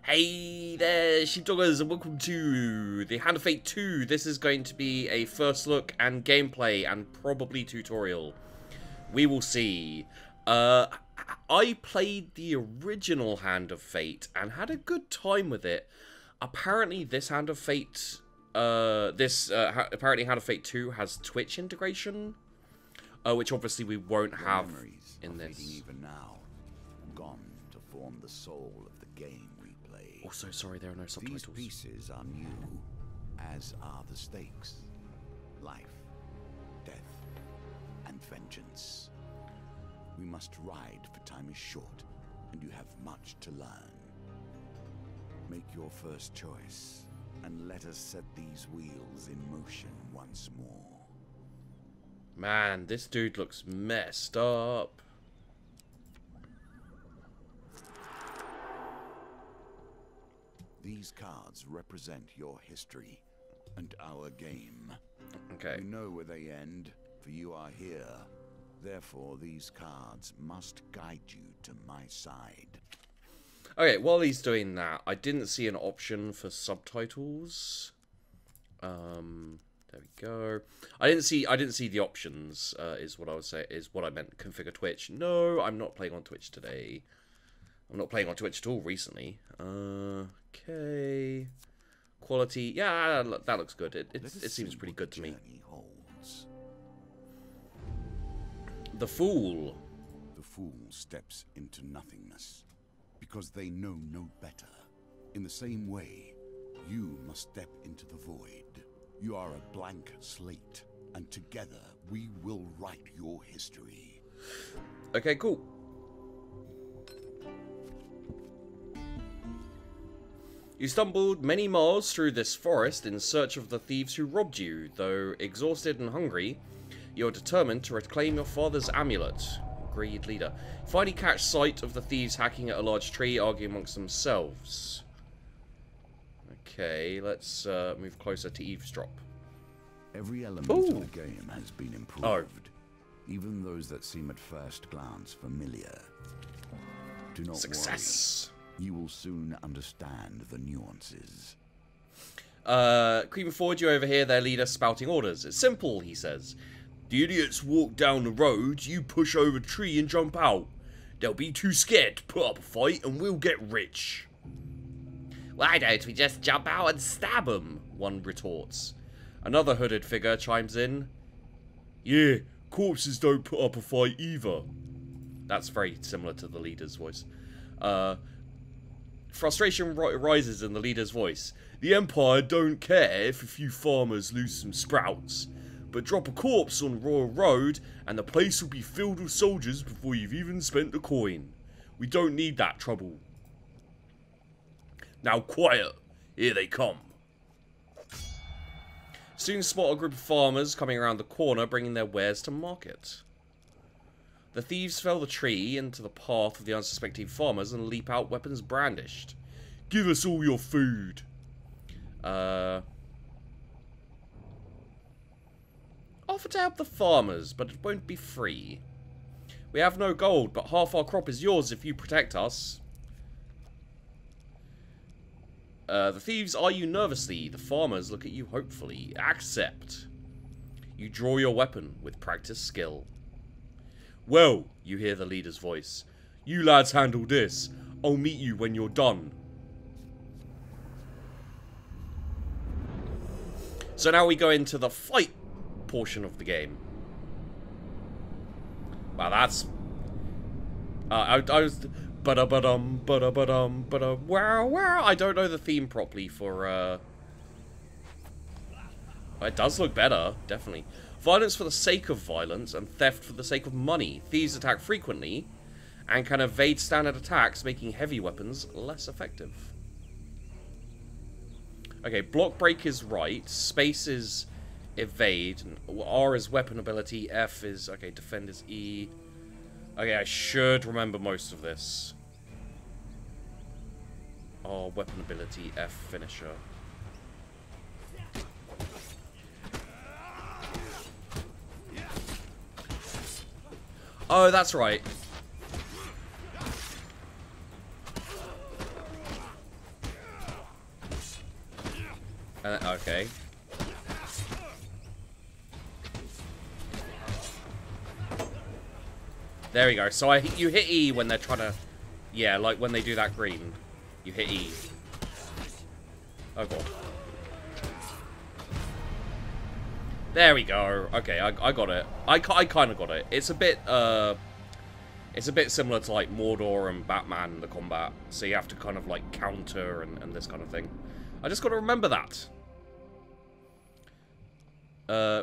Hey there, sheepdoggers, and welcome to the Hand of Fate 2. This is going to be a first look and gameplay and probably tutorial. We will see. I played the original Hand of Fate and had a good time with it. Apparently, this Hand of Fate, apparently Hand of Fate 2 has Twitch integration, which obviously we won't have in this. Even now, gone to form the soul of the game we play. Also, sorry, there are no subtitles. These pieces are new, as are the stakes. Life, death, and vengeance. We must ride, for time is short, and you have much to learn. Make your first choice, and let us set these wheels in motion once more. Man, this dude looks messed up. These cards represent your history and our game. Okay. You know where they end, for you are here. Therefore, these cards must guide you to my side. Okay, while he's doing that, I didn't see an option for subtitles. There we go. I didn't see the options. Is what I would say. Is what I meant. Configure Twitch. No, I'm not playing on Twitch today. I'm not playing on Twitch at all recently. Okay. Quality. Yeah, that looks good. It seems pretty good to me. Holds. The Fool. The fool steps into nothingness because they know no better. In the same way, you must step into the void. You are a blank slate, and together we will write your history. Okay, cool. You stumbled many miles through this forest in search of the thieves who robbed you. Though exhausted and hungry, you're determined to reclaim your father's amulet. Agreed, leader. Finally catch sight of the thieves hacking at a large tree, arguing amongst themselves. Okay, let's move closer to eavesdrop. Every element of the game has been improved. Even those that seem at first glance familiar. Do not Success. worry. You will soon understand the nuances. Creeping forward, you overhear their leader spouting orders. It's simple, he says. The idiots walk down the road, you push over a tree and jump out. They'll be too scared to put up a fight and we'll get rich. Why don't we just jump out and stab them? One retorts. Another hooded figure chimes in. Yeah, corpses don't put up a fight either. That's very similar to the leader's voice. Frustration rises in the leader's voice. The Empire don't care if a few farmers lose some sprouts, but drop a corpse on Royal Road and the place will be filled with soldiers before you've even spent the coin. We don't need that trouble. Now quiet, here they come. Soon spot a group of farmers coming around the corner bringing their wares to market. The thieves fell the tree into the path of the unsuspecting farmers and leap out, weapons brandished. Give us all your food. Offer to help the farmers, but it won't be free. We have no gold, but half our crop is yours if you protect us. The thieves eye you nervously. The farmers look at you hopefully. Accept. You draw your weapon with practiced skill. Well, you hear the leader's voice. You lads handle this. I'll meet you when you're done. So now we go into the fight portion of the game. Wow, that's... I was... Ba-da-ba-dum, ba-da-ba-dum, ba-da... Wow, wow. I don't know the theme properly for, It does look better, definitely. Violence for the sake of violence and theft for the sake of money. Thieves attack frequently and can evade standard attacks, making heavy weapons less effective. Okay, block break is right. Space is evade. R is weapon ability. F is... Okay, defend is E. Okay, I should remember most of this. R, weapon ability. F, finisher. Oh, that's right. Okay. There we go. So you hit E when they're trying to... Yeah, like when they do that green. You hit E. Oh, God. There we go. Okay, I got it. I kind of got it. It's a bit similar to, like, Mordor and Batman, the combat. So you have to kind of, like, counter and this kind of thing. I just got to remember that.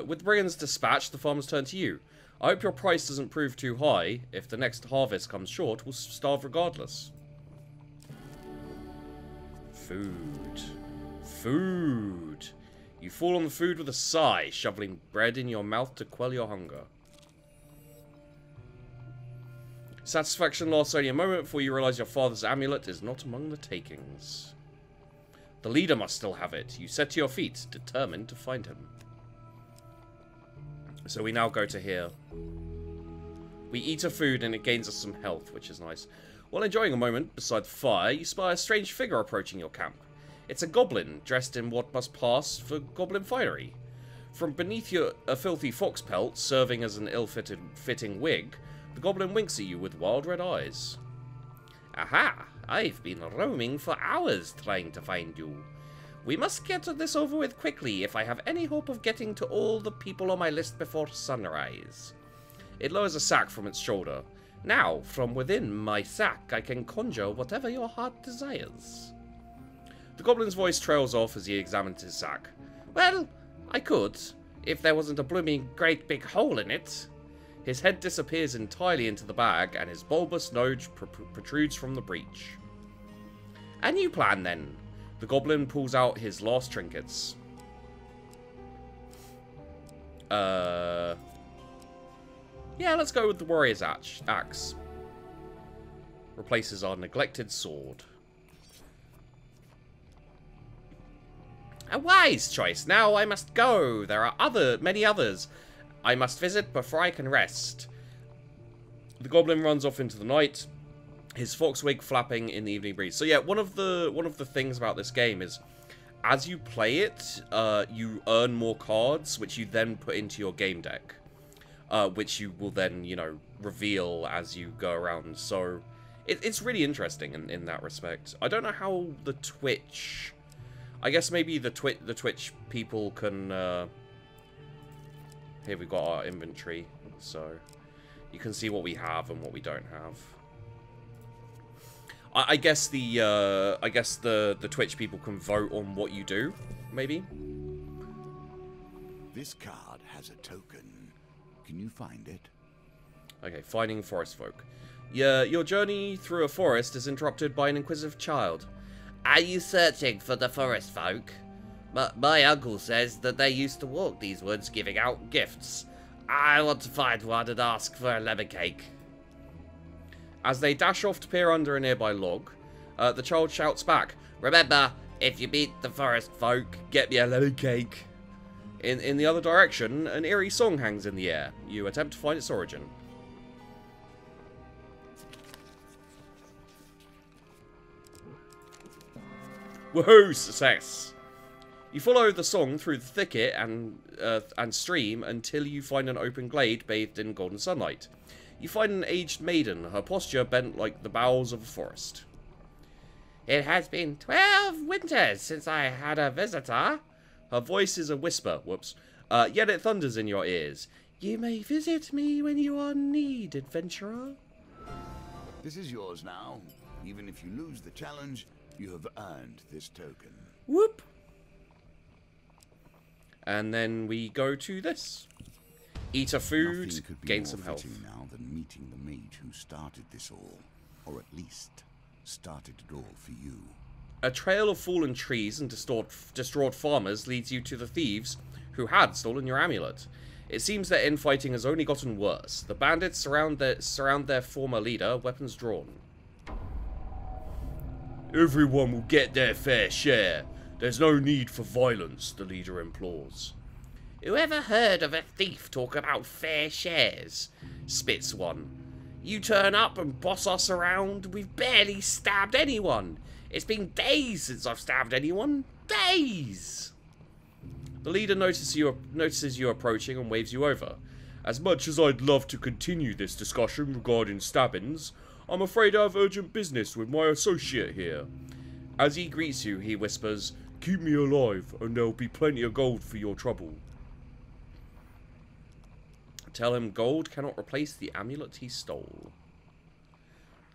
With Brigand's dispatch, the farmers turn to you. I hope your price doesn't prove too high. If the next harvest comes short, we'll starve regardless. Food. Food. You fall on the food with a sigh, shoveling bread in your mouth to quell your hunger. Satisfaction lasts only a moment before you realize your father's amulet is not among the takings. The leader must still have it. You set to your feet, determined to find him. So we now go to here. We eat a food and it gains us some health, which is nice. While enjoying a moment beside the fire, you spy a strange figure approaching your camp. It's a goblin, dressed in what must pass for goblin finery. From beneath a filthy fox pelt, serving as an ill-fitting wig, the goblin winks at you with wild red eyes. Aha! I've been roaming for hours trying to find you. We must get this over with quickly if I have any hope of getting to all the people on my list before sunrise. It lowers a sack from its shoulder. Now, from within my sack, I can conjure whatever your heart desires. The goblin's voice trails off as he examines his sack. Well, I could, if there wasn't a blooming great big hole in it. His head disappears entirely into the bag, and his bulbous nose protrudes from the breach. A new plan, then. The goblin pulls out his last trinkets. Yeah, let's go with the warrior's axe. Replaces our neglected sword. A wise choice. Now I must go. There are many others I must visit before I can rest. The goblin runs off into the night, his fox wig flapping in the evening breeze. So yeah, one of the things about this game is, as you play it, you earn more cards, which you then put into your game deck, which you will then, you know, reveal as you go around. So it's really interesting in that respect. I don't know how the Twitch... I guess maybe the Twitch people can... Here we've got our inventory, so you can see what we have and what we don't have. I guess the Twitch people can vote on what you do, maybe. This card has a token. Can you find it? Okay, finding forest folk. Yeah, your journey through a forest is interrupted by an inquisitive child. Are you searching for the forest folk? My uncle says that they used to walk these woods giving out gifts. I want to find one and ask for a lemon cake. As they dash off to peer under a nearby log, the child shouts back, Remember, if you meet the forest folk, get me a lemon cake. In the other direction, an eerie song hangs in the air. You attempt to find its origin. Woohoo! Success! You follow the song through the thicket and stream until you find an open glade bathed in golden sunlight. You find an aged maiden, her posture bent like the boughs of a forest. It has been 12 winters since I had a visitor. Her voice is a whisper, whoops, yet it thunders in your ears. You may visit me when you are in need, adventurer. This is yours now. Even if you lose the challenge, you have earned this token. Whoop. And then we go to this. Eat a food, gain some health. Now than meeting the mage who started this all, or at least started it all for you. A trail of fallen trees and distraught farmers leads you to the thieves who had stolen your amulet. It seems their infighting has only gotten worse. The bandits surround their former leader, weapons drawn. Everyone will get their fair share. There's no need for violence, the leader implores. Whoever heard of a thief talk about fair shares? Spits one. You turn up and boss us around. We've barely stabbed anyone. It's been days since I've stabbed anyone. Days! The leader notices you approaching and waves you over. As much as I'd love to continue this discussion regarding stabbings, I'm afraid I have urgent business with my associate here. As he greets you, he whispers, "Keep me alive, and there'll be plenty of gold for your trouble." Tell him gold cannot replace the amulet he stole.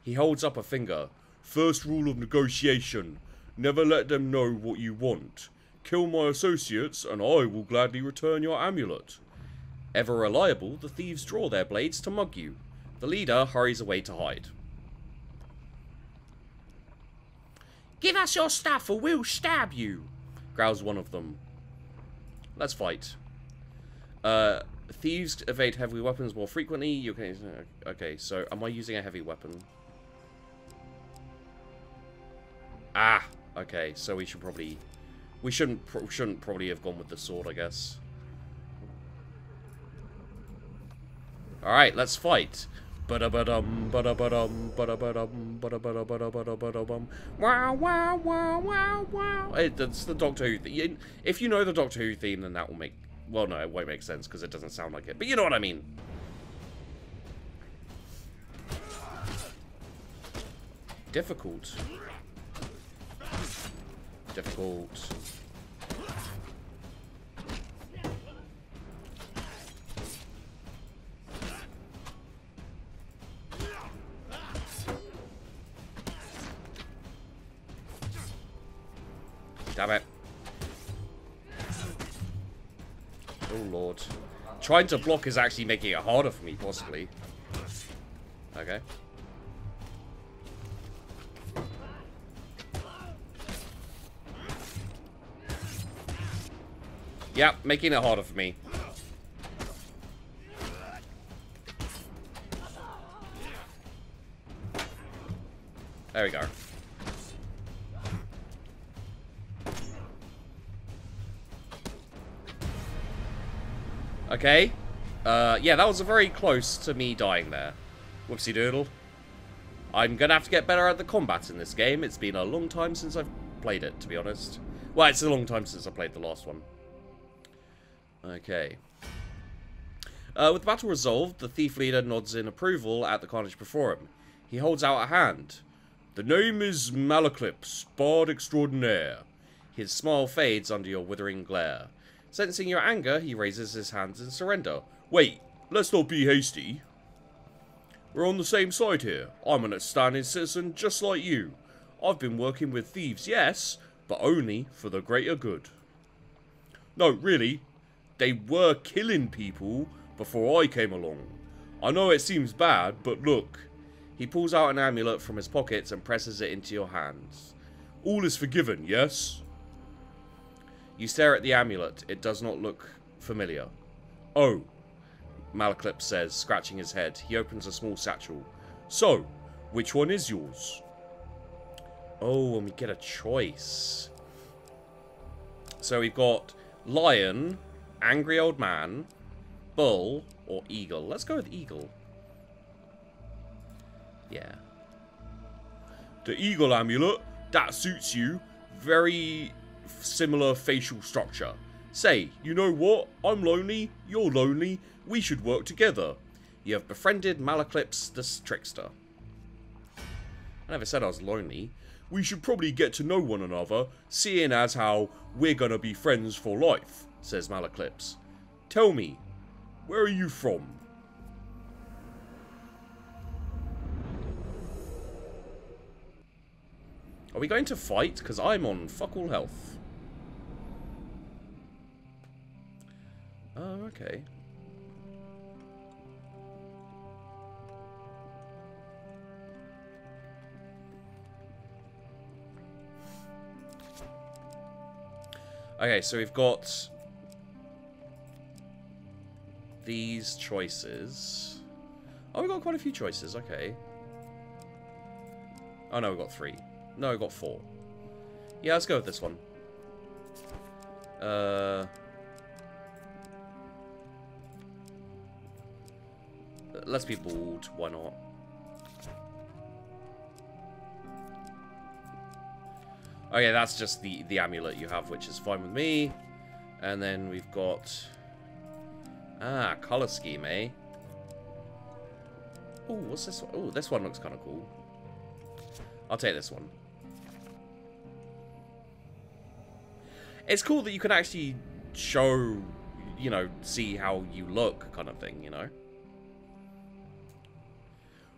He holds up a finger. "First rule of negotiation. Never let them know what you want. Kill my associates, and I will gladly return your amulet." Ever reliable, the thieves draw their blades to mug you. The leader hurries away to hide. "Give us your stuff or we'll stab you," growls one of them. Let's fight. Thieves evade heavy weapons more frequently. You can... Okay, so am I using a heavy weapon? Ah, okay. So we should probably... We shouldn't probably have gone with the sword, I guess. Alright, let's fight. Ba-da-ba-dum, ba-da-ba-dum, ba-da-ba-dum, ba-da-ba-da-ba-da-ba-da-bum. Wow, wow, wow, wow, wow. That's the Doctor Who theme. If you know the Doctor Who theme, then that will make... Well, no, it won't make sense because it doesn't sound like it. But you know what I mean. Difficult. Difficult. Damn it. Oh, Lord. Trying to block is actually making it harder for me, possibly. Okay. Yeah, making it harder for me. There we go. Okay. Yeah, that was very close to me dying there. Whoopsie doodle. I'm gonna have to get better at the combat in this game. It's been a long time since I've played it, to be honest. Well, it's a long time since I played the last one. Okay. With the battle resolved, the thief leader nods in approval at the carnage before him. He holds out a hand. "The name is Malaclips, Bard Extraordinaire." His smile fades under your withering glare. Sensing your anger, he raises his hands in surrender. "Wait, let's not be hasty. We're on the same side here. I'm an outstanding citizen just like you. I've been working with thieves, yes, but only for the greater good." "No, really. They were killing people before I came along. I know it seems bad, but look." He pulls out an amulet from his pockets and presses it into your hands. "All is forgiven, yes?" You stare at the amulet. It does not look familiar. "Oh," Malaclips says, scratching his head. He opens a small satchel. "So, which one is yours?" Oh, and we get a choice. So we've got lion, angry old man, bull, or eagle. Let's go with eagle. Yeah. "The eagle amulet, that suits you. Very similar facial structure. Say, you know what? I'm lonely, you're lonely, we should work together. You have befriended Malaclips the trickster." I never said I was lonely. "We should probably get to know one another, seeing as how we're gonna be friends for life," says Malaclips. "Tell me, where are you from?" Are we going to fight? Because I'm on fuck all health. Oh, okay. Okay, so we've got these choices. Oh, we've got quite a few choices, okay. Oh no, we've got 3. No, we've got 4. Yeah, let's go with this one. Let's be bald, why not? Okay, that's just the amulet you have, which is fine with me. And then we've got... Ah, colour scheme, eh? Oh, what's this one? Oh, this one looks kind of cool. I'll take this one. It's cool that you can actually show, you know, see how you look kind of thing, you know?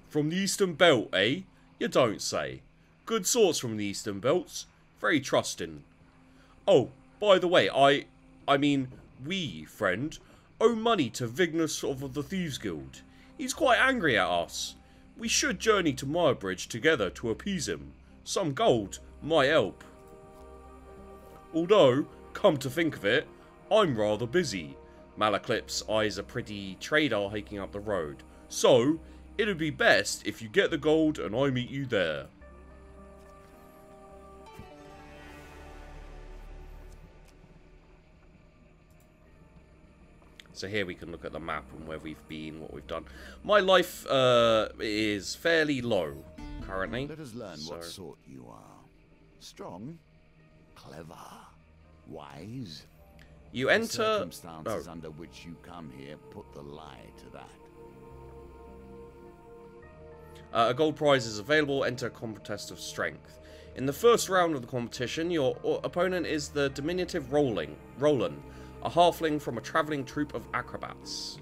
From the Eastern Belt, eh? You don't say. Good sorts from the Eastern Belts. Very trusting. Oh, by the way, I mean, we, friend, owe money to Vignus of the Thieves Guild. He's quite angry at us. We should journey to Myrebridge together to appease him. Some gold might help. Although, come to think of it, I'm rather busy. Malaclipse eyes a pretty trader hiking up the road. So, it'd be best if you get the gold and I meet you there. So here we can look at the map and where we've been, what we've done. My life is fairly low currently. Let us learn what sort you are. Strong, clever, wise. You enter... The circumstances under which you come here put the lie to that. A gold prize is available. Enter a contest of strength. In the first round of the competition, your opponent is the diminutive Roland, a halfling from a travelling troupe of acrobats.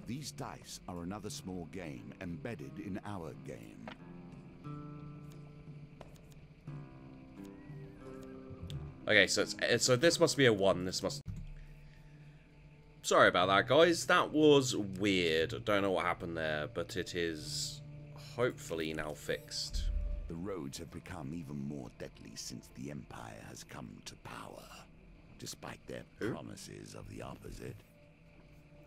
These dice are another small game embedded in our game. Okay, so this must be a 1. This must... Sorry about that, guys. That was weird. I don't know what happened there, but it is hopefully now fixed. The roads have become even more deadly since the Empire has come to power, despite their promises of the opposite.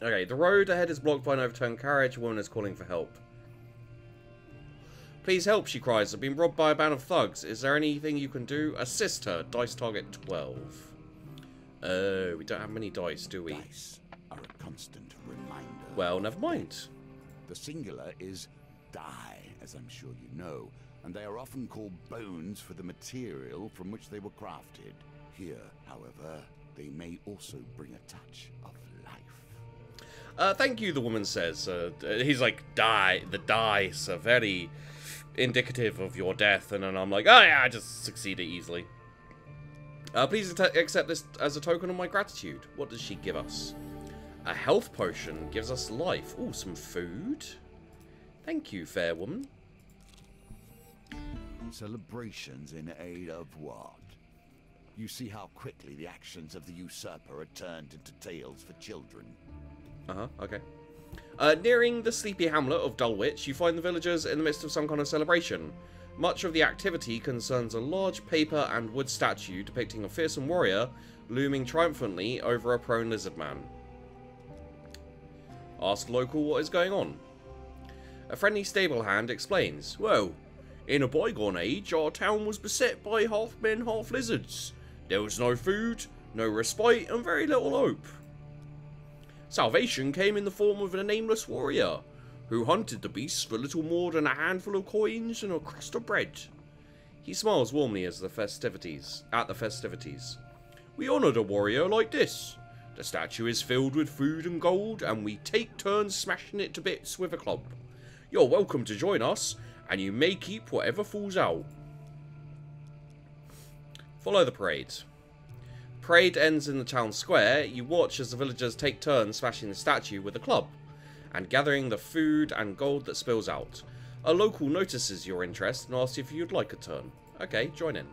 Okay, the road ahead is blocked by an overturned carriage. A woman is calling for help. Please help, she cries. I've been robbed by a band of thugs. Is there anything you can do? Assist her. Dice target 12. Oh, we don't have many dice, do we? Dice are a constant reminder. Well, never mind. The singular is die, as I'm sure you know, and they are often called bones for the material from which they were crafted. Here, however, they may also bring a touch of life. Thank you, the woman says. He's like, die. The dice are very indicative of your death. And then I'm like, oh yeah, I just succeeded easily. Please accept this as a token of my gratitude. What does she give us? A health potion gives us life. Ooh, some food. Thank you, fair woman. Celebrations in aid of what? You see how quickly the actions of the usurper are turned into tales for children. Okay. Nearing the sleepy hamlet of Dulwich, you find the villagers in the midst of some kind of celebration. Much of the activity concerns a large paper and wood statue depicting a fearsome warrior looming triumphantly over a prone lizard man. Ask local what is going on. A friendly stable hand explains, well, in a bygone age, our town was beset by half men, half lizards. There was no food, no respite, and very little hope. Salvation came in the form of a nameless warrior, who hunted the beasts for little more than a handful of coins and a crust of bread. He smiles warmly at the festivities. We honoured a warrior like this. The statue is filled with food and gold, and we take turns smashing it to bits with a club. You're welcome to join us, and you may keep whatever falls out. Follow the parade. Parade ends in the town square. You watch as the villagers take turns smashing the statue with a club and gathering the food and gold that spills out. A local notices your interest and asks if you'd like a turn. Okay, join in.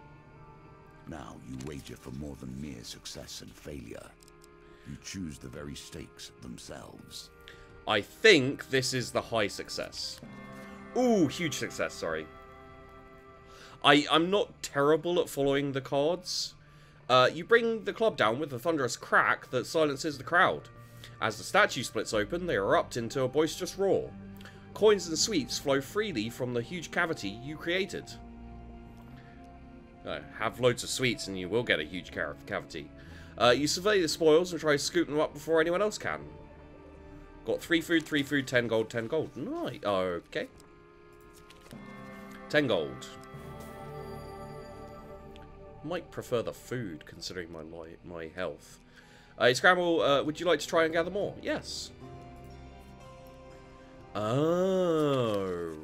Now you wager for more than mere success and failure. You choose the very stakes themselves. I think this is the high success. Ooh, huge success, sorry. I'm not terrible at following the cards. You bring the club down with a thunderous crack that silences the crowd. As the statue splits open, they erupt into a boisterous roar. Coins and sweets flow freely from the huge cavity you created. Have loads of sweets and you will get a huge cavity. You survey the spoils and try to scoop them up before anyone else can. Got 3 food, 10 gold, 10 gold. Nice. Okay. 10 gold. might prefer the food, considering my health. Scramble, would you like to try and gather more? Yes. Oh.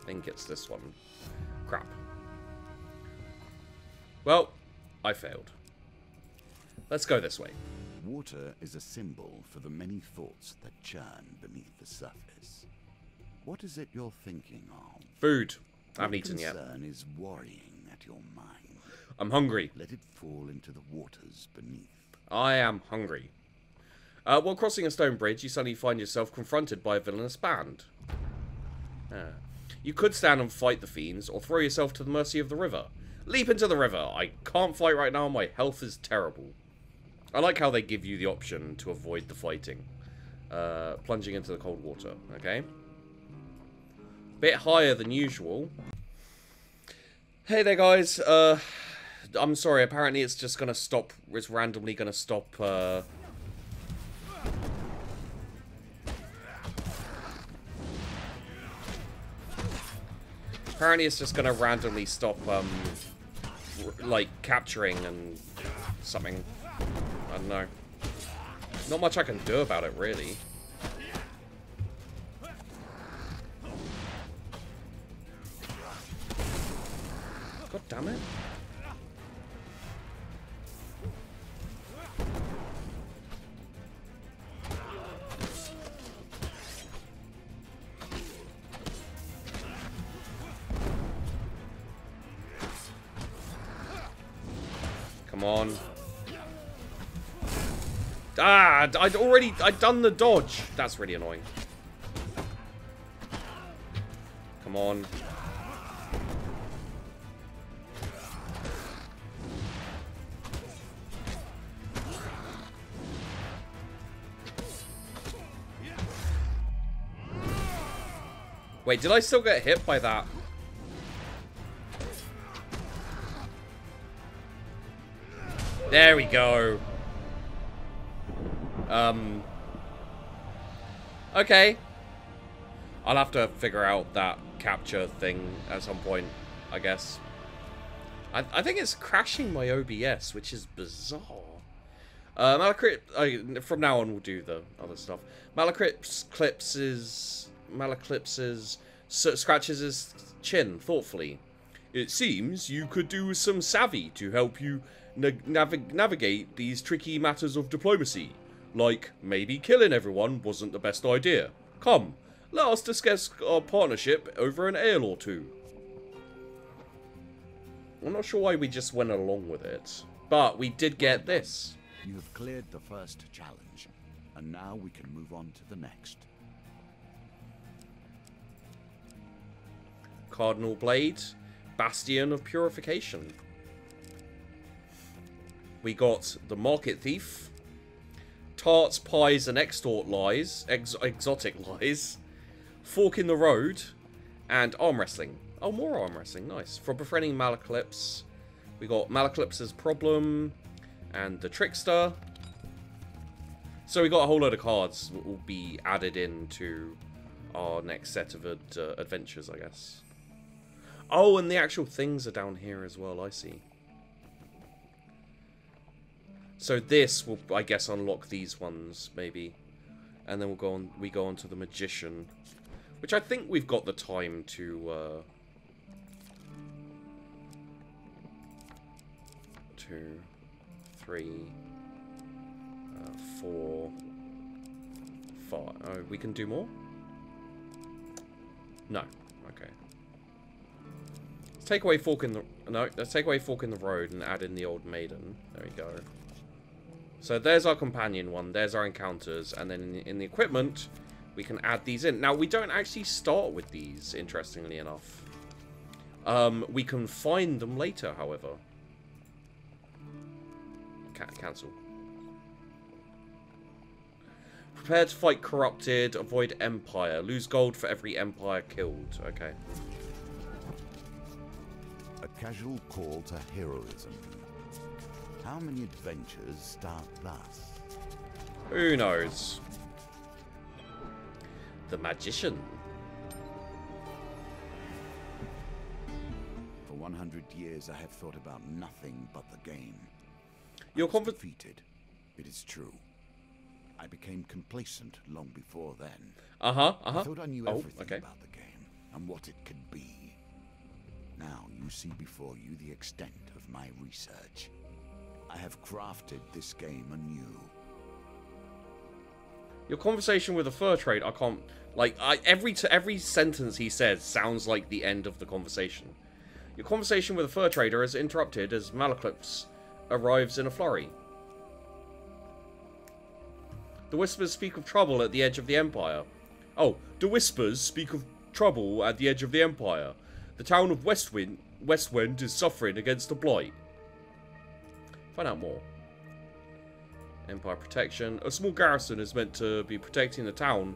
I think it's this one. Crap. Well, I failed. Let's go this way. Water is a symbol for the many thoughts that churn beneath the surface. What is it you're thinking of? Food. I haven't eaten yet. What concern is worrying at your mind? I'm hungry. Let it fall into the waters beneath. I am hungry. While crossing a stone bridge, you suddenly find yourself confronted by a villainous band. You could stand and fight the fiends, or throw yourself to the mercy of the river. Leap into the river. I can't fight right now. My health is terrible. I like how they give you the option to avoid the fighting. Plunging into the cold water. Okay. Bit higher than usual. Hey there, guys. I'm sorry. Apparently, it's just gonna stop. It's randomly gonna stop. Apparently, it's just gonna randomly stop. Like capturing and something. I don't know. Not much I can do about it, really. God damn it. Come on. Ah, I'd done the dodge. That's really annoying. Come on. Wait, did I still get hit by that? There we go. Okay. I'll have to figure out that capture thing at some point, I guess. I think it's crashing my OBS, which is bizarre. Malacrypt, from now on we'll do the other stuff. Malaclypse scratches his chin thoughtfully. It seems you could do with some savvy to help you navigate these tricky matters of diplomacy. Like, maybe killing everyone wasn't the best idea. Come, let us discuss our partnership over an ale or two. I'm not sure why we just went along with it, but we did get this. You have cleared the first challenge, and now we can move on to the next. Cardinal Blade, Bastion of Purification. We got the Market Thief, Tarts, Pies, and Exotic Lies, Fork in the Road, and Arm Wrestling. Oh, more Arm Wrestling, nice. For befriending Malaclypse, we got Malaclypse's Problem, and the Trickster. So we got a whole load of cards that will be added into our next set of adventures, I guess. Oh, and the actual things are down here as well, I see. So this will, I guess, unlock these ones, maybe. And then we go on to the Magician. Which I think we've got the time to, 2, 3, 4, 5. Oh, we can do more? No. Okay. Let's take away Fork in the... No, let's take away Fork in the Road and add in the Old Maiden. There we go. So there's our companion one. There's our encounters. And then in the equipment, we can add these in. Now, we don't actually start with these, interestingly enough. We can find them later, however. Cancel. Prepare to fight corrupted. Avoid Empire. Lose gold for every Empire killed. Okay. A casual call to heroism. How many adventures start thus? Who knows? The Magician. For 100 years, I have thought about nothing but the game. Your I was defeated. It is true. I became complacent long before then. I thought I knew everything about the game and what it could be. Now you see before you the extent of my research. I have crafted this game anew. Your conversation with the fur trade, I can't... Like, every sentence he says sounds like the end of the conversation. Your conversation with the fur trader is interrupted as Malaclypse arrives in a flurry. The Whispers speak of trouble at the edge of the Empire. Oh, the Whispers speak of trouble at the edge of the Empire. The town of Westwind is suffering against a blight. Find out more. Empire protection. A small garrison is meant to be protecting the town,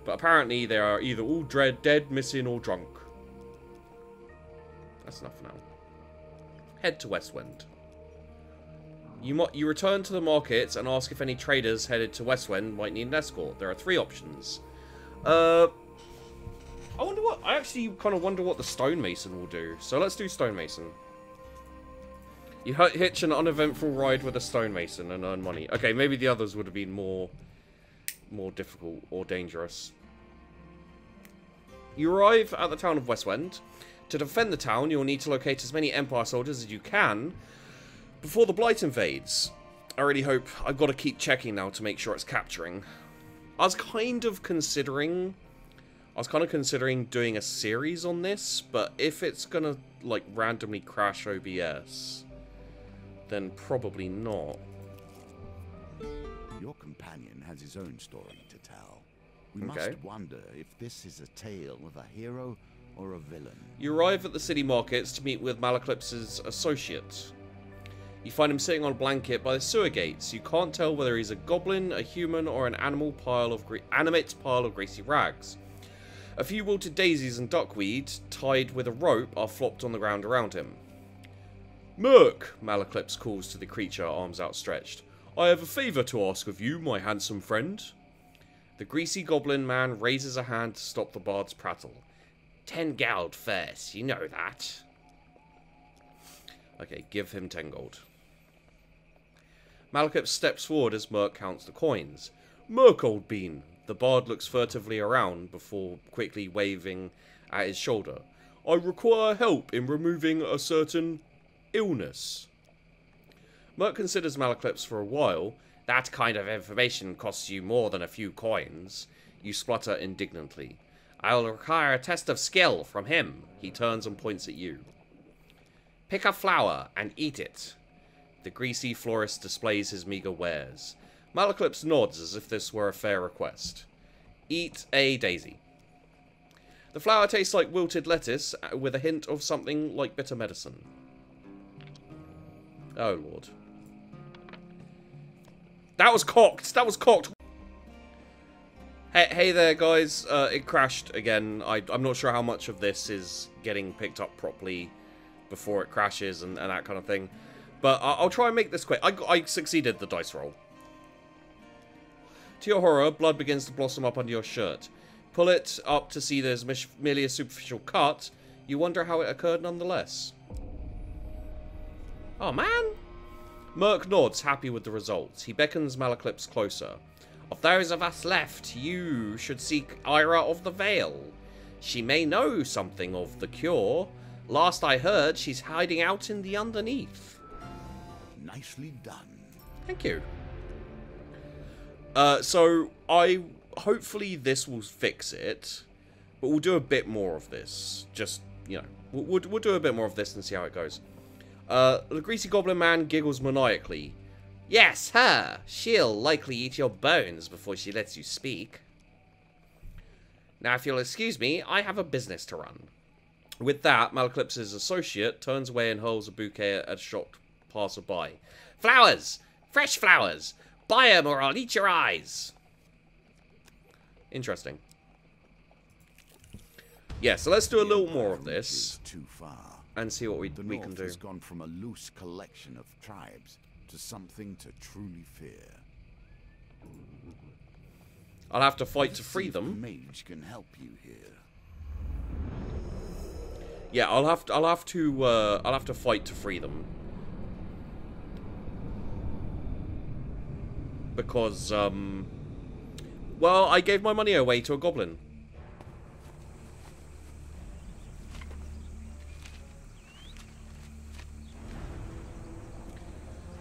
but apparently they are either all dead, missing, or drunk. That's enough for now. Head to Westwind. You return to the markets and ask if any traders headed to Westwind might need an escort. There are 3 options. I actually kind of wonder what the stonemason will do. So let's do stonemason. You hitch an uneventful ride with a stonemason and earn money. Okay, maybe the others would have been more difficult or dangerous. You arrive at the town of Westwind. To defend the town, you'll need to locate as many Empire soldiers as you can before the Blight invades. I really hope... I've got to keep checking now to make sure it's capturing. I was kind of considering doing a series on this, but if it's gonna, like, randomly crash OBS, then probably not. Your companion has his own story to tell. We must wonder if this is a tale of a hero or a villain. You arrive at the city markets to meet with Malaclypse's associate. You find him sitting on a blanket by the sewer gates. You can't tell whether he's a goblin, a human, or an animate pile of greasy rags. A few wilted daisies and duckweed, tied with a rope, are flopped on the ground around him. "Merc," Malaclypse calls to the creature, arms outstretched. "I have a favour to ask of you, my handsome friend." The greasy goblin man raises a hand to stop the bard's prattle. 10 gold first, you know that. Okay, give him 10 gold. Malaclypse steps forward as Merc counts the coins. "Merc, old bean." The bard looks furtively around before quickly waving at his shoulder. "I require help in removing a certain illness." Merc considers Malaclypse for a while. "That kind of information costs you more than a few coins." You splutter indignantly. "I'll require a test of skill from him." He turns and points at you. "Pick a flower and eat it." The greasy florist displays his meager wares. Malaclypse nods as if this were a fair request. "Eat a daisy." The flower tastes like wilted lettuce with a hint of something like bitter medicine. Oh, Lord. That was cocked! That was cocked! Hey there, guys. It crashed again. I'm not sure how much of this is getting picked up properly before it crashes and that kind of thing. But I'll try and make this quick. I succeeded the dice roll. To your horror, blood begins to blossom up under your shirt. Pull it up to see there's merely a superficial cut. You wonder how it occurred nonetheless. Oh, man. Merc nods, happy with the results. He beckons Malaclypse closer. "Of those of us left, you should seek Ira of the Vale. She may know something of the cure. Last I heard, she's hiding out in the underneath." Nicely done. Thank you. So, hopefully this will fix it, but we'll do a bit more of this. Just, you know, we'll do a bit more of this and see how it goes. The greasy goblin man giggles maniacally. "Yes, her. She'll likely eat your bones before she lets you speak. Now, if you'll excuse me, I have a business to run." With that, Malaclypse's associate turns away and hurls a bouquet at a shocked passerby. "Flowers! Fresh flowers! Buy 'em or I'll eat your eyes!" Interesting. Yeah, so let's do a little more of this Too far. and see what we The can North do. has gone from a loose collection of tribes to something to truly fear. I'll have to fight to See free if the them. mage can help you here. Yeah, I'll have to fight to free them. Because, well, I gave my money away to a goblin.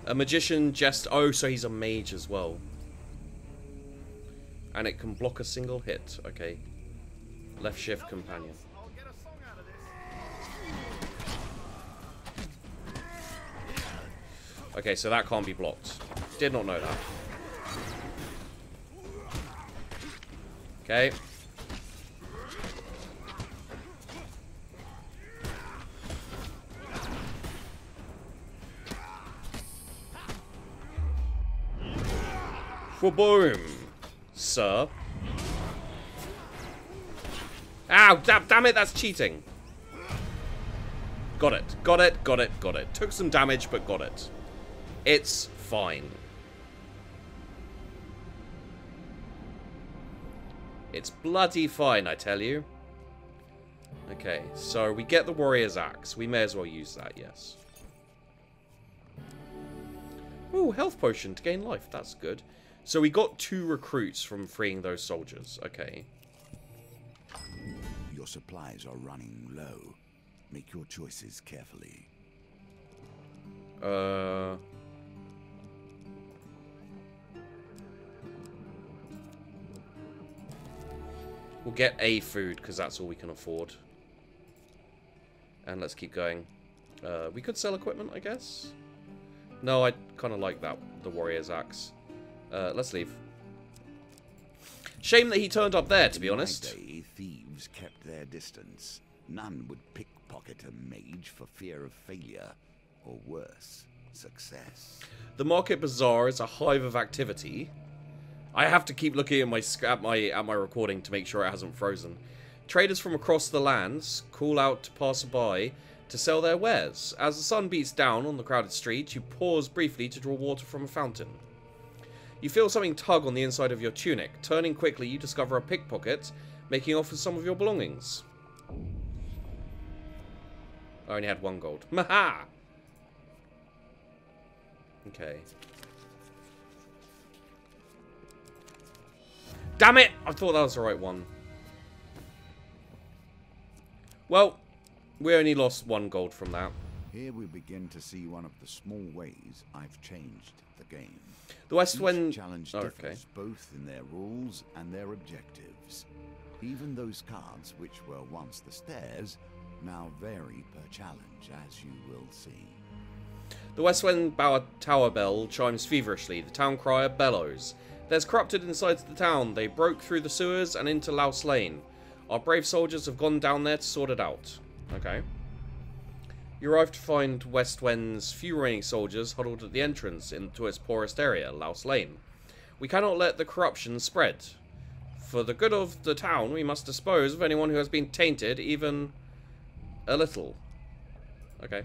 A magician just... Oh, so he's a mage as well. And it can block a single hit. Okay. Left shift companion. Okay, so that can't be blocked. Did not know that. Okay. Boom, sir. Ow, damn it, that's cheating. Got it, got it, got it, got it. Took some damage, but got it. It's fine. It's bloody fine, I tell you. Okay, so we get the warrior's axe. We may as well use that, yes. Ooh, health potion to gain life. That's good. So we got 2 recruits from freeing those soldiers. Okay. Your supplies are running low. Make your choices carefully. We'll get a food, because that's all we can afford. And let's keep going. We could sell equipment, I guess. No, I kind of like that, the warrior's axe. Let's leave. Shame that he turned up there, to be honest. In my day, thieves kept their distance. None would pickpocket a mage for fear of failure, or worse, success. The Market Bazaar is a hive of activity. I have to keep looking at my recording to make sure it hasn't frozen. Traders from across the lands call out to passerby to sell their wares. As the sun beats down on the crowded street, you pause briefly to draw water from a fountain. You feel something tug on the inside of your tunic. Turning quickly, you discover a pickpocket, making off with some of your belongings. I only had 1 gold. Maha! Okay. Damn it! I thought that was the right one. Well, we only lost 1 gold from that. Here we begin to see one of the small ways I've changed the game. The Westwind challenge differs both in their rules and their objectives. Even those cards which were once the stairs now vary per challenge, as you will see. The Westwind Tower bell chimes feverishly. The town crier bellows. There's corrupted inside the town. They broke through the sewers and into Louse Lane. Our brave soldiers have gone down there to sort it out. Okay. You arrive to find Westwind's few remaining soldiers huddled at the entrance into its poorest area, Louse Lane. We cannot let the corruption spread. For the good of the town, we must dispose of anyone who has been tainted, even a little. Okay.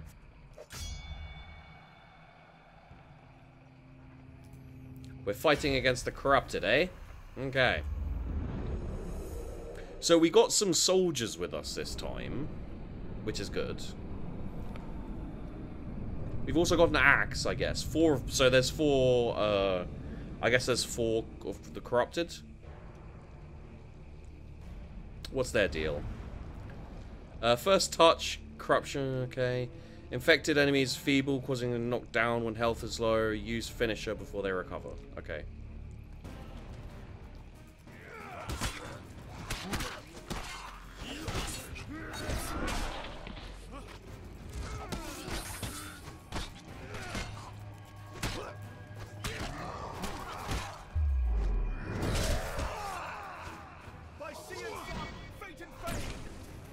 We're fighting against the corrupted, eh? Okay. So we got some soldiers with us this time, which is good. We've also got an axe, I guess. 4, so there's 4, I guess there's 4 of the corrupted. What's their deal? First touch, corruption, okay. Infected enemies feeble, causing them to knock down when health is low. Use finisher before they recover. Okay.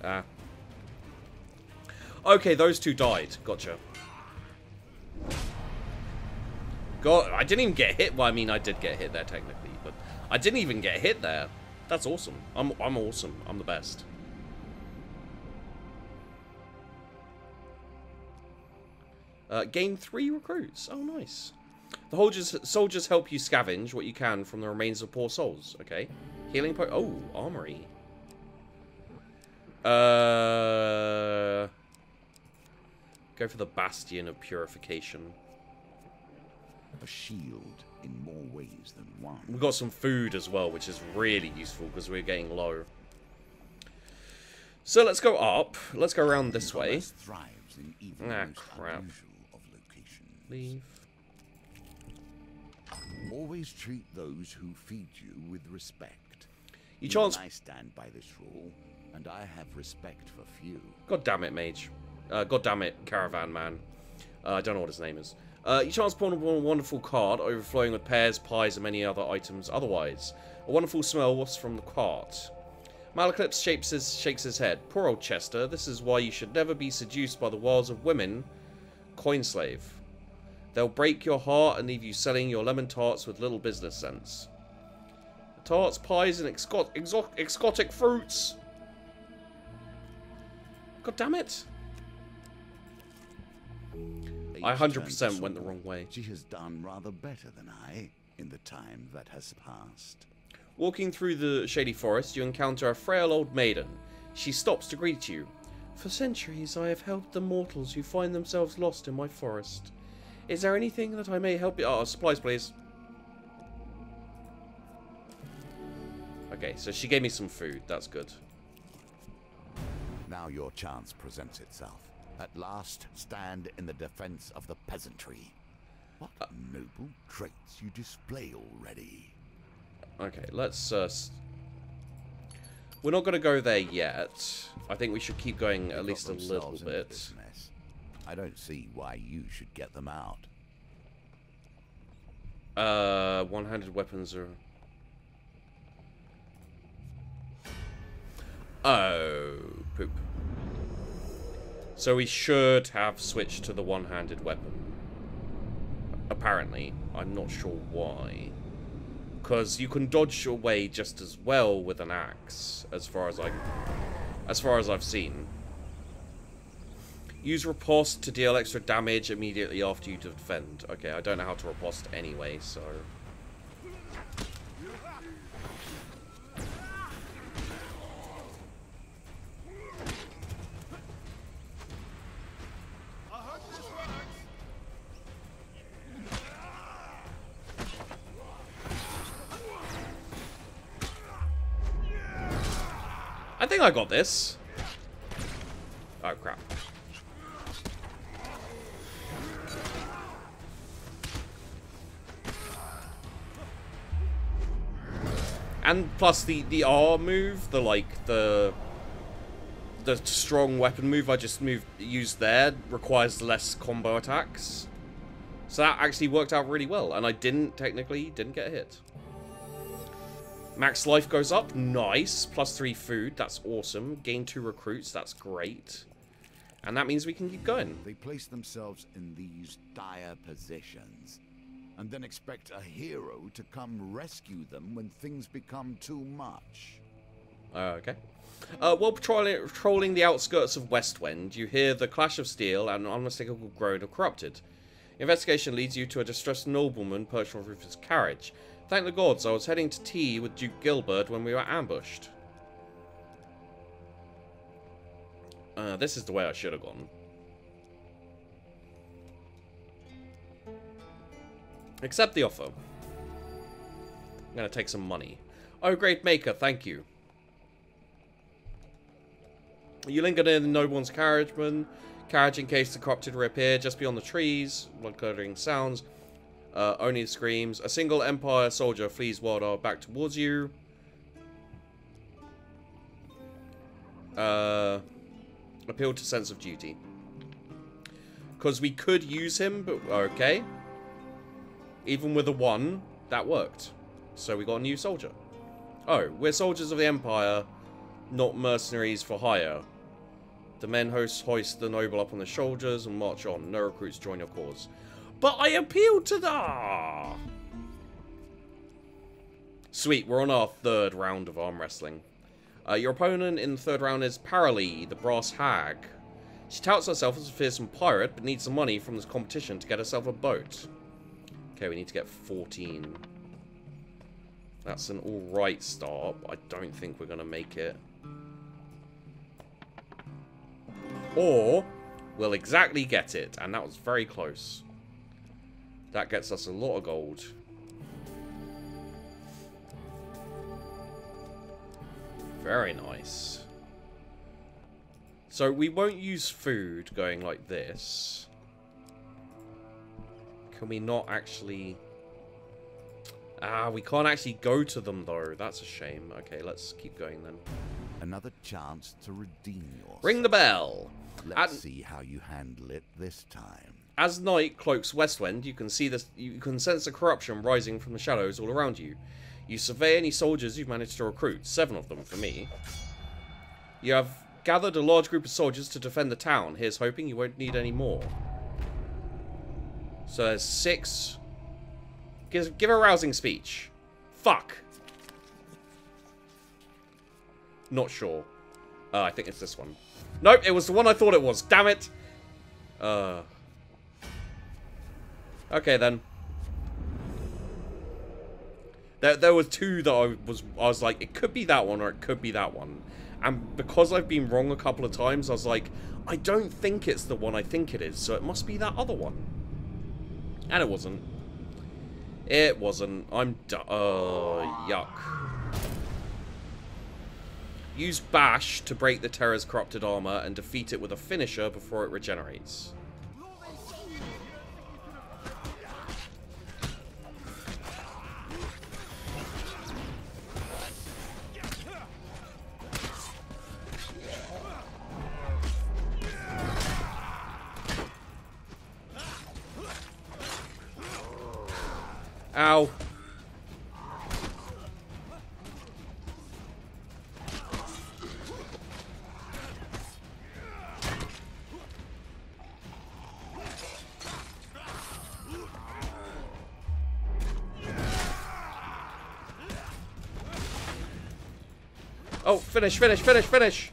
Ah. Okay, those 2 died. Gotcha. God, I didn't even get hit. Well, I mean, I did get hit there technically, but I didn't even get hit there. That's awesome. I'm awesome. I'm the best. Gain 3 recruits. Oh, nice. The soldiers help you scavenge what you can from the remains of poor souls. Okay. Healing oh, armory. Go for the Bastion of Purification. A shield in more ways than one. We've got some food as well, which is really useful because we're getting low. So let's go up. Let's go around this way. Thrives in even the most crap. unusual of locations. Leave. Always treat those who feed you with respect. I stand by this rule, and I have respect for few. God damn it, mage. God damn it, caravan man. I don't know what his name is. You chance upon a wonderful cart overflowing with pears, pies, and many other items otherwise. A wonderful smell wafts from the cart. Malaclips shakes his head. Poor old Chester, this is why you should never be seduced by the wiles of women. Coinslave. They'll break your heart and leave you selling your lemon tarts with little business sense. Tarts, pies, and exotic fruits. God damn it. I 100% went the wrong way. She has done rather better than I in the time that has passed. Walking through the shady forest, you encounter a frail old maiden. She stops to greet you. For centuries, I have helped the mortals who find themselves lost in my forest. Is there anything that I may help you? Oh, supplies, please. Okay, so she gave me some food. That's good. Now your chance presents itself. At last, stand in the defense of the peasantry. What noble traits you display already. Okay, let's... we're not going to go there yet. I think we should keep going at least a little bit. I don't see why you should get them out. One-handed weapons are... Oh, poop. So we should have switched to the one-handed weapon. Apparently. I'm not sure why. Because you can dodge your way just as well with an axe, as far as I've seen. Use riposte to deal extra damage immediately after you defend. Okay, I don't know how to riposte anyway, so... I think I got this. Oh, crap. And plus the R move, the strong weapon move I just used there requires less combo attacks. So that actually worked out really well, and I didn't get hit. Max life goes up, nice. +3 food, that's awesome. Gain 2 recruits, that's great. And that means we can keep going. They place themselves in these dire positions, and then expect a hero to come rescue them when things become too much. Okay. While patrolling the outskirts of Westwind, you hear the clash of steel and an unmistakable groan of corrupted. Investigation leads you to a distressed nobleman perched on Rufus' carriage. Thank the gods, I was heading to tea with Duke Gilbert when we were ambushed. This is the way I should have gone. Accept the offer. I'm going to take some money. Oh, great maker, thank you. You linger near the nobleman's carriage in case the corrupted reappear just beyond the trees. Blood-curdling sounds. Only screams. A single Empire soldier flees wild back towards you. Appeal to sense of duty. Because we could use him, but okay. Even with a 1, that worked. So we got a new soldier. Oh, we're soldiers of the Empire, not mercenaries for hire. The men hoist the noble up on their shoulders and march on. No recruits join your cause. But I appealed to the... Sweet, we're on our 3rd round of arm wrestling. Your opponent in the 3rd round is Paralee, the brass hag. She touts herself as a fearsome pirate, but needs some money from this competition to get herself a boat. Okay, we need to get 14. That's an alright start, but I don't think we're going to make it. Or we'll exactly get it. And that was very close. That gets us a lot of gold. Very nice. So we won't use food going like this. Can we not actually... Ah, we can't actually go to them though. That's a shame. Okay, let's keep going then. Another chance to redeem yourself. Ring the bell. Let's see how you handle it this time. As night cloaks Westwind, you can see this. You can sense the corruption rising from the shadows all around you. You survey any soldiers you've managed to recruit. 7 of them for me. You have gathered a large group of soldiers to defend the town. Here's hoping you won't need any more. So there's 6. Give a rousing speech. Fuck. Not sure. I think it's this one. Nope, it was the one I thought it was. Damn it. Okay then. There was 2 that I was like, it could be that one or it could be that one. And because I've been wrong a couple of times, I was like, I don't think it's the one I think it is, so it must be that other one. And it wasn't. It wasn't. I'm yuck. Use Bash to break the Terror's corrupted armor and defeat it with a finisher before it regenerates. Ow. Oh, finish, finish, finish, finish!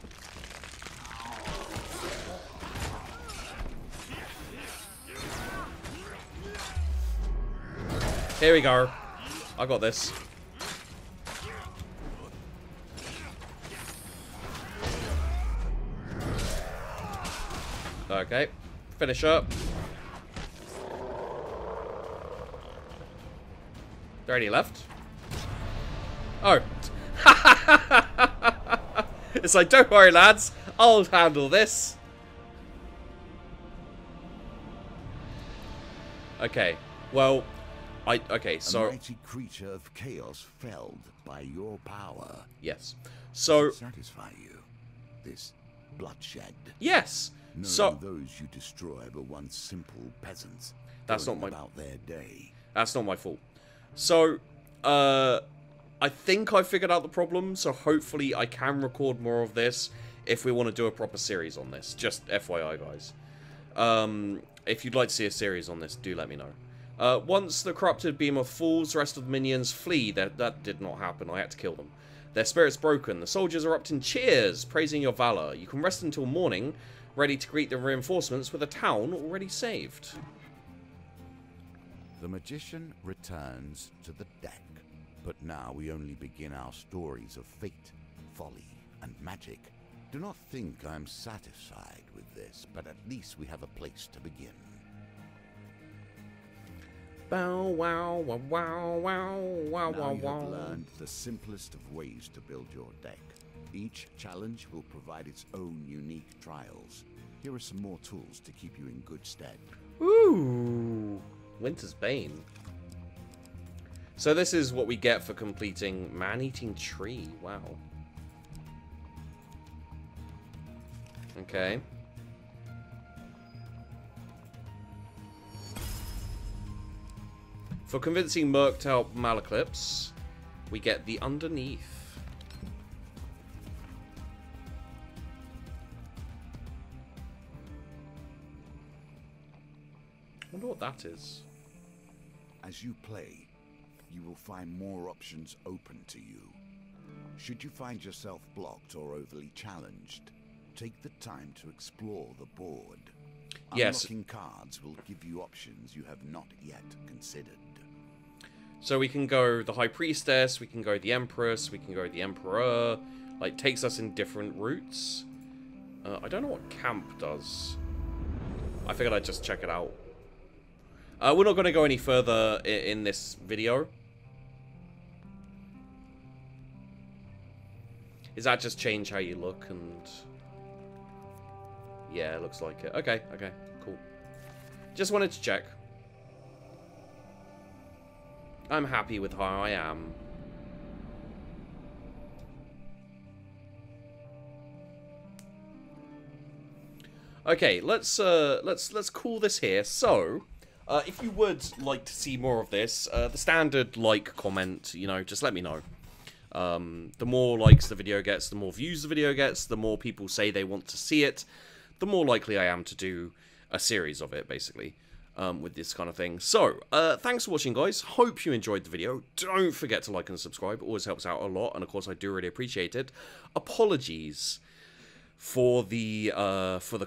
Here we go. I got this. Okay. Finish up. There any left? Oh. It's like, don't worry, lads. I'll handle this. Okay. Well... okay, so... A mighty creature of chaos felled by your power. Yes. So... Does it satisfy you? This bloodshed? Yes! Knowing So... those you destroy were once simple peasants. That's not my... about their day. That's not my fault. So, I think I figured out the problem, so hopefully I can record more of this if we want to do a proper series on this. Just FYI, guys. If you'd like to see a series on this, do let me know. Once the corrupted behemoth falls, the rest of the minions flee. That did not happen. I had to kill them. Their spirits broken. The soldiers erupt in cheers, praising your valor. You can rest until morning, ready to greet the reinforcements with a town already saved. The magician returns to the deck, but now we only begin our stories of fate, folly, and magic. Do not think I am satisfied with this, but at least we have a place to begin. Bow wow wow wow wow wow Now wow you wow. have learned the simplest of ways to build your deck. Each challenge will provide its own unique trials. Here are some more tools to keep you in good stead. Ooh, Winter's Bane. So this is what we get for completing Man-Eating Tree. Wow. Okay. For convincing Merc to help Malaclips, we get the Underneath. I wonder what that is. As you play, you will find more options open to you. Should you find yourself blocked or overly challenged, take the time to explore the board. Yes. Unlocking cards will give you options you have not yet considered. So we can go the High Priestess, we can go the Empress, we can go the Emperor. Like, takes us in different routes. I don't know what camp does. I figured I'd just check it out. We're not going to go any further in this video. Is that just change how you look and... Yeah, it looks like it. Okay, okay, cool. Just wanted to check. I'm happy with how I am. Okay, let's call this here. So, if you would like to see more of this, the standard like, comment, you know, just let me know. The more likes the video gets, the more views the video gets, the more people say they want to see it, the more likely I am to do a series of it, basically, with this kind of thing. So, thanks for watching, guys. Hope you enjoyed the video. Don't forget to like and subscribe. It always helps out a lot, and of course, I do really appreciate it. Apologies for the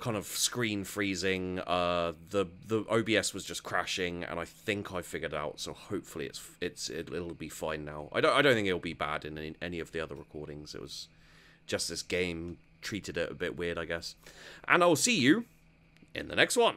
kind of screen freezing. The OBS was just crashing, and I think I figured it out. So hopefully it'll be fine now. I don't think it'll be bad in any of the other recordings. It was just this game treated it a bit weird, I guess. And I'll see you in the next one.